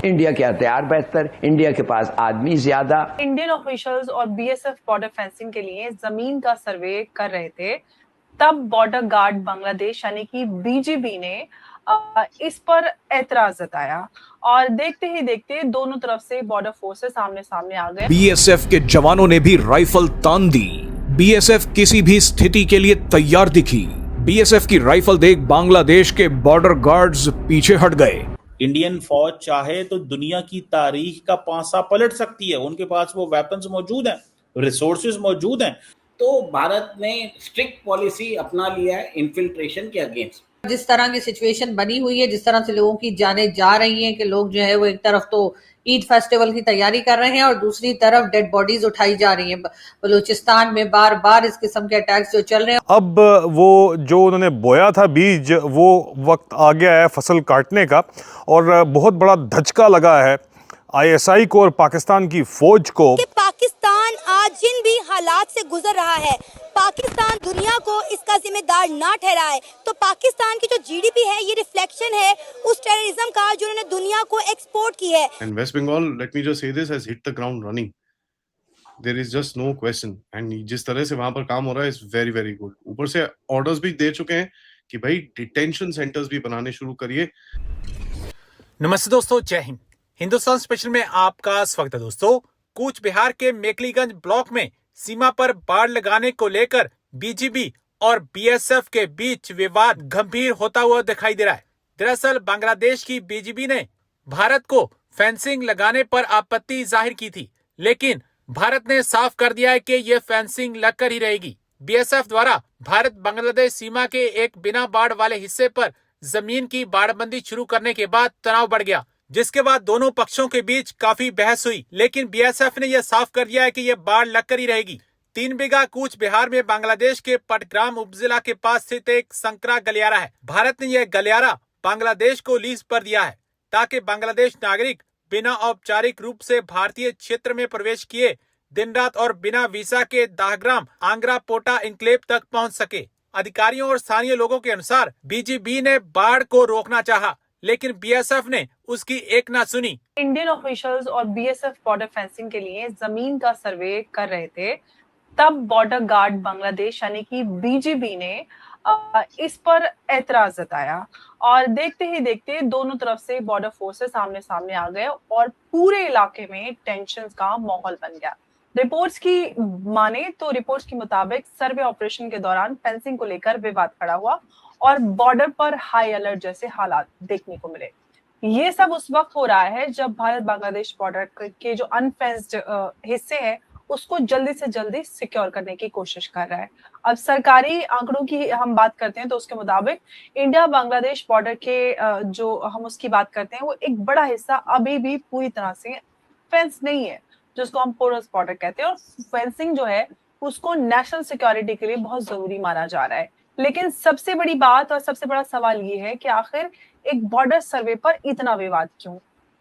India क्या तैयार बेहतर, इंडिया के पास आदमी ज्यादा। इंडियन ऑफिशियल्स और बीएसएफ बॉर्डर फेंसिंग के लिए जमीन का सर्वे कर रहे थे, तब बॉर्डर गार्ड बांग्लादेश यानी कि बीजीबी ने इस पर ऐतराज जताया और देखते ही देखते दोनों तरफ से बॉर्डर फोर्सेस सामने सामने आ गए। बीएसएफ के जवानों ने भी राइफल तान दी। बीएसएफ किसी भी स्थिति के लिए तैयार दिखी। बीएसएफ की राइफल देख बांग्लादेश के बॉर्डर गार्ड्स पीछे हट गए। इंडियन फौज चाहे तो दुनिया की तारीख का पासा पलट सकती है। उनके पास वो वेपन्स मौजूद हैं, रिसोर्सेज मौजूद हैं। तो भारत ने स्ट्रिक्ट पॉलिसी अपना लिया है इन्फिल्ट्रेशन के अगेंस्ट। जिस तरह की सिचुएशन बनी हुई है, जिस तरह से लोगों की जानें जा रही हैं कि लोग जो है वो एक तरफ तो ईद फेस्टिवल की तैयारी कर रहे हैं और दूसरी तरफ डेड बॉडीज उठाई जा रही हैं। बलूचिस्तान में बार बार इस किस्म के अटैक्स जो चल रहे हैं। अब वो जो उन्होंने बोया था बीज, वो वक्त आ गया है फसल काटने का और बहुत बड़ा धचका लगा है आईएसआई को और पाकिस्तान की फौज को। कि पाकिस्तान आज जिन भी हालात से गुजर रहा है, पाकिस्तान दुनिया को इसका जिम्मेदार ना ठहराए तो पाकिस्तान की जो जीडीपी है ये रिफ्लेक्शन है उस टेररिज्म का जो उन्होंने दुनिया को एक्सपोर्ट की है। And West Bengal, let me just say this, has hit the ground running. There is just no question. And जिस तरह से वहां पर काम हो रहा है इज वेरी वेरी गुड। ऊपर से ऑर्डर्स भी दे चुके हैं कि भाई डिटेंशन सेंटर्स भी बनाने शुरू करिए। नमस्ते दोस्तों, जय हिंद। हिंदुस्तान स्पेशल में आपका स्वागत है। दोस्तों, कूच बिहार के मेखलीगंज ब्लॉक में सीमा पर बाड़ लगाने को लेकर बीजीबी और बीएसएफ के बीच विवाद गंभीर होता हुआ दिखाई दे रहा है। दरअसल बांग्लादेश की बीजीबी ने भारत को फेंसिंग लगाने पर आपत्ति जाहिर की थी, लेकिन भारत ने साफ कर दिया है कि ये फेंसिंग लगकर ही रहेगी। बीएसएफ द्वारा भारत बांग्लादेश सीमा के एक बिना बाढ़ वाले हिस्से पर जमीन की बाड़बंदी शुरू करने के बाद तनाव बढ़ गया, जिसके बाद दोनों पक्षों के बीच काफी बहस हुई। लेकिन बीएसएफ ने यह साफ कर दिया है कि यह बाढ़ लगकर ही रहेगी। 3 बीघा कूच बिहार में बांग्लादेश के पटग्राम उपजिला के पास स्थित एक संकरा गलियारा है। भारत ने यह गलियारा बांग्लादेश को लीज पर दिया है ताकि बांग्लादेश नागरिक बिना औपचारिक रूप से भारतीय क्षेत्र में प्रवेश किए दिन रात और बिना वीजा के दाहग्राम आंग्रा पोटा इंक्लेव तक पहुंच सके। अधिकारियों और स्थानीय लोगों के अनुसार बीजीबी ने बाढ़ को रोकना चाहा, लेकिन बीएसएफ ने उसकी एक ना सुनी। इंडियन ऑफिशियल्स और बीएसएफ बॉर्डर फेंसिंग के लिए जमीन का सर्वे कर रहे थे, तब बॉर्डर गार्ड बांग्लादेश यानी कि बीजीबी ने इस पर ऐतराज जताया और देखते ही देखते दोनों तरफ से बॉर्डर फोर्सेस सामने सामने आ गए और पूरे इलाके में टेंशन का माहौल बन गया। रिपोर्ट्स की माने तो रिपोर्ट्स के मुताबिक सर्वे ऑपरेशन के दौरान फेंसिंग को लेकर विवाद खड़ा हुआ और बॉर्डर पर हाई अलर्ट जैसे हालात देखने को मिले। ये सब उस वक्त हो रहा है जब भारत बांग्लादेश बॉर्डर के जो अनफेंस्ड हिस्से हैं उसको जल्दी से जल्दी सिक्योर करने की कोशिश कर रहा है। अब सरकारी आंकड़ों की हम बात करते हैं तो उसके मुताबिक इंडिया बांग्लादेश बॉर्डर के जो हम उसकी बात करते हैं वो एक बड़ा हिस्सा अभी भी पूरी तरह से फेंस नहीं है, जिसको हम पोरस बॉर्डर कहते हैं। और फेंसिंग जो है उसको नेशनल सिक्योरिटी के लिए बहुत जरूरी माना जा रहा है। लेकिन सबसे बड़ी बात और सबसे बड़ा सवाल ये है कि आखिर एक बॉर्डर सर्वे पर इतना विवाद क्यों?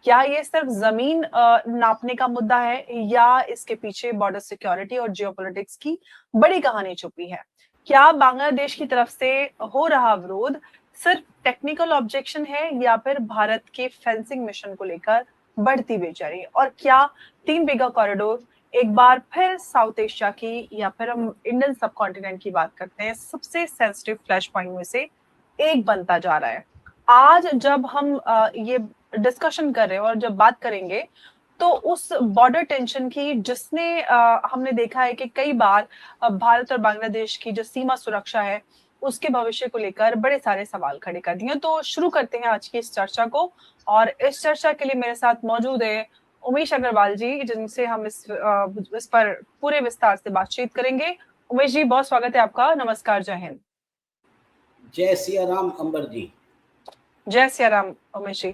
क्या ये सिर्फ जमीन नापने का मुद्दा है या इसके पीछे बॉर्डर सिक्योरिटी और जियोपॉलिटिक्स की बड़ी कहानी छुपी है? क्या बांग्लादेश की तरफ से हो रहा विरोध सिर्फ टेक्निकल ऑब्जेक्शन है या फिर भारत के फेंसिंग मिशन को लेकर बढ़ती बेचैनी? और क्या 3 बीघा कॉरिडोर एक बार फिर साउथ एशिया की या फिर हम इंडियन सब कॉन्टिनेंट की बात करते हैं सबसे सेंसिटिव फ्लैश पॉइंट में से एक बनता जा रहा है? आज जब हम ये डिस्कशन कर रहे हैं और जब बात करेंगे तो उस बॉर्डर टेंशन की जिसने हमने देखा है कि कई बार भारत और बांग्लादेश की जो सीमा सुरक्षा है उसके भविष्य को लेकर बड़े सारे सवाल खड़े कर दिए। तो शुरू करते हैं आज की इस चर्चा को और इस चर्चा के लिए मेरे साथ मौजूद है उमेश अग्रवाल जी, जिनसे हम इस पर पूरे विस्तार से बातचीत करेंगे। उमेश जी, बहुत स्वागत है आपका। नमस्कार, जय हिंद। जय सिया राम अंबर जी। जय सिया राम उमेश जी।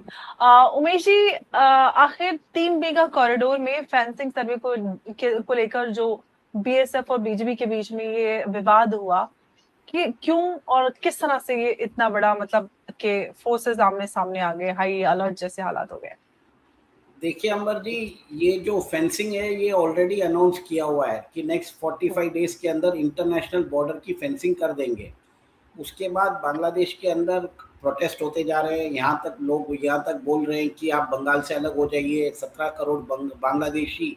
उमेश जी, आखिर 3 बीघा कॉरिडोर में फेंसिंग सर्वे को लेकर जो बीएसएफ और बीजीबी के बीच में ये विवाद हुआ कि क्यों और किस तरह से ये इतना बड़ा मतलब के फोर्सेस आमने सामने आ गए, हाई अलर्ट जैसे हालात हो गए? देखिए अंबर जी, ये जो फेंसिंग है ये ऑलरेडी अनाउंस किया हुआ है कि नेक्स्ट 45 डेज के अंदर इंटरनेशनल बॉर्डर की फेंसिंग कर देंगे। उसके बाद बांग्लादेश के अंदर प्रोटेस्ट होते जा रहे हैं। यहाँ तक लोग यहाँ तक बोल रहे हैं कि आप बंगाल से अलग हो जाइए। 17 करोड़ बांग्लादेशी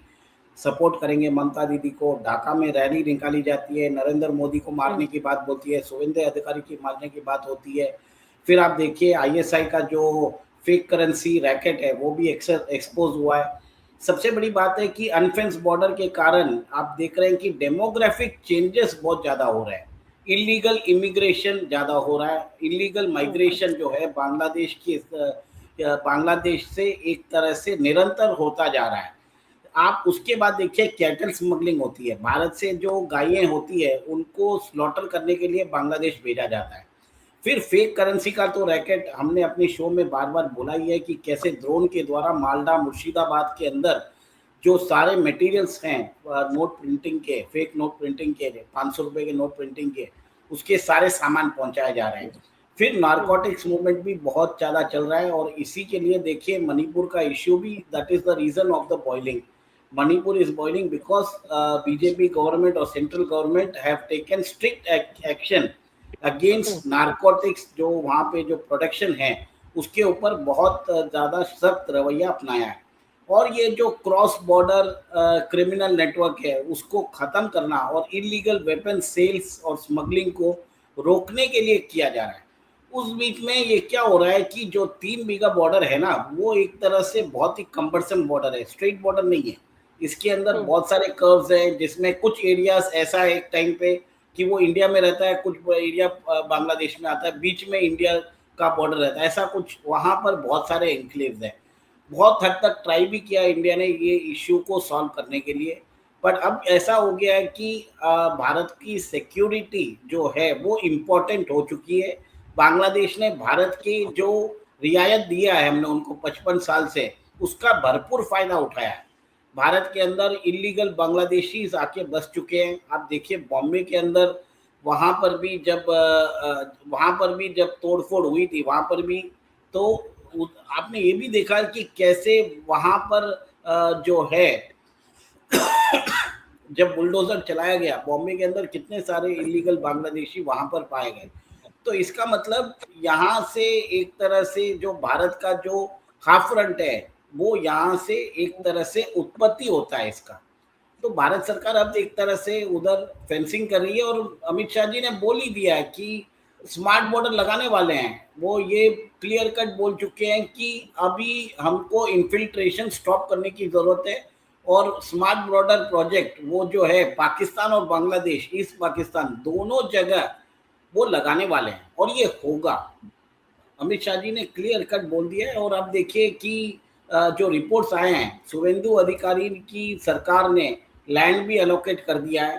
सपोर्ट करेंगे ममता दीदी को। ढाका में रैली निकाली जाती है, नरेंद्र मोदी को मारने की बात बोलती है, शुभेंदु अधिकारी की मारने की बात होती है। फिर आप देखिए आईएसआई का जो फेक करेंसी रैकेट है वो भी एक्सपोज हुआ है। सबसे बड़ी बात है कि अनफेंस बॉर्डर के कारण आप देख रहे हैं कि डेमोग्राफिक चेंजेस बहुत ज़्यादा हो रहे हैं। इलीगल इमिग्रेशन ज़्यादा हो रहा है। इलीगल माइग्रेशन जो है बांग्लादेश से एक तरह से निरंतर होता जा रहा है। आप उसके बाद देखिए कैटल स्मगलिंग होती है। भारत से जो गायें होती है उनको स्लॉटर करने के लिए बांग्लादेश भेजा जाता है। फिर फेक करेंसी का तो रैकेट हमने अपने शो में बार बार बोला ही है कि कैसे ड्रोन के द्वारा मालदा मुर्शिदाबाद के अंदर जो सारे मटेरियल्स हैं नोट प्रिंटिंग के, फेक नोट प्रिंटिंग के, 500 रुपए के नोट प्रिंटिंग के, उसके सारे सामान पहुंचाए जा रहे हैं। फिर नारकोटिक्स मूवमेंट भी बहुत ज़्यादा चल रहा है और इसी के लिए देखिए मणिपुर का इश्यू भी, that is the reason of the boiling. Manipur is boiling because BJP government और central government have taken strict action against narcotics। जो वहाँ पे जो प्रोडक्शन है उसके ऊपर बहुत ज़्यादा सख्त रवैया अपनाया है। और ये जो क्रॉस बॉर्डर क्रिमिनल नेटवर्क है उसको ख़त्म करना और इलीगल वेपन सेल्स और स्मगलिंग को रोकने के लिए किया जा रहा है। उस बीच में ये क्या हो रहा है कि जो 3 बीघा बॉर्डर है ना, वो एक तरह से बहुत ही कम्बरसम बॉर्डर है, स्ट्रेट बॉर्डर नहीं है। इसके अंदर बहुत सारे कर्व्स हैं जिसमें कुछ एरियाज ऐसा है एक टाइम पे कि वो इंडिया में रहता है, कुछ एरिया बांग्लादेश में आता है, बीच में इंडिया का बॉर्डर रहता है, ऐसा कुछ। वहाँ पर बहुत सारे एनक्लेव्स हैं। बहुत हद तक ट्राई भी किया इंडिया ने ये इश्यू को सॉल्व करने के लिए, बट अब ऐसा हो गया है कि भारत की सिक्योरिटी जो है वो इम्पोर्टेंट हो चुकी है। बांग्लादेश ने भारत की जो रियायत दिया है हमने उनको 55 साल से, उसका भरपूर फायदा उठाया है। भारत के अंदर इलीगल बांग्लादेशी आके बस चुके हैं। आप देखिए बॉम्बे के अंदर वहाँ पर भी जब तोड़फोड़ हुई थी, वहाँ पर भी तो आपने ये भी देखा कि कैसे वहाँ पर जो है जब बुलडोजर चलाया गया बॉम्बे के अंदर, कितने सारे इलीगल बांग्लादेशी वहाँ पर पाए गए। तो इसका मतलब यहाँ से एक तरह से जो भारत का जो हाफ फ्रंट है वो यहाँ से एक तरह से उत्पत्ति होता है इसका। तो भारत सरकार अब एक तरह से उधर फेंसिंग कर रही है और अमित शाह जी ने बोल ही दिया है कि स्मार्ट बॉर्डर लगाने वाले हैं। वो ये क्लियर कट बोल चुके हैं कि अभी हमको इन्फिल्ट्रेशन स्टॉप करने की ज़रूरत है और स्मार्ट बॉर्डर प्रोजेक्ट वो जो है पाकिस्तान और बांग्लादेश, ईस्ट पाकिस्तान दोनों जगह वो लगाने वाले हैं और ये होगा। अमित शाह जी ने क्लियर कट बोल दिया है। और अब देखिए कि जो रिपोर्ट्स आए हैं, शुभेंदु अधिकारी की सरकार ने लैंड भी एलोकेट कर दिया है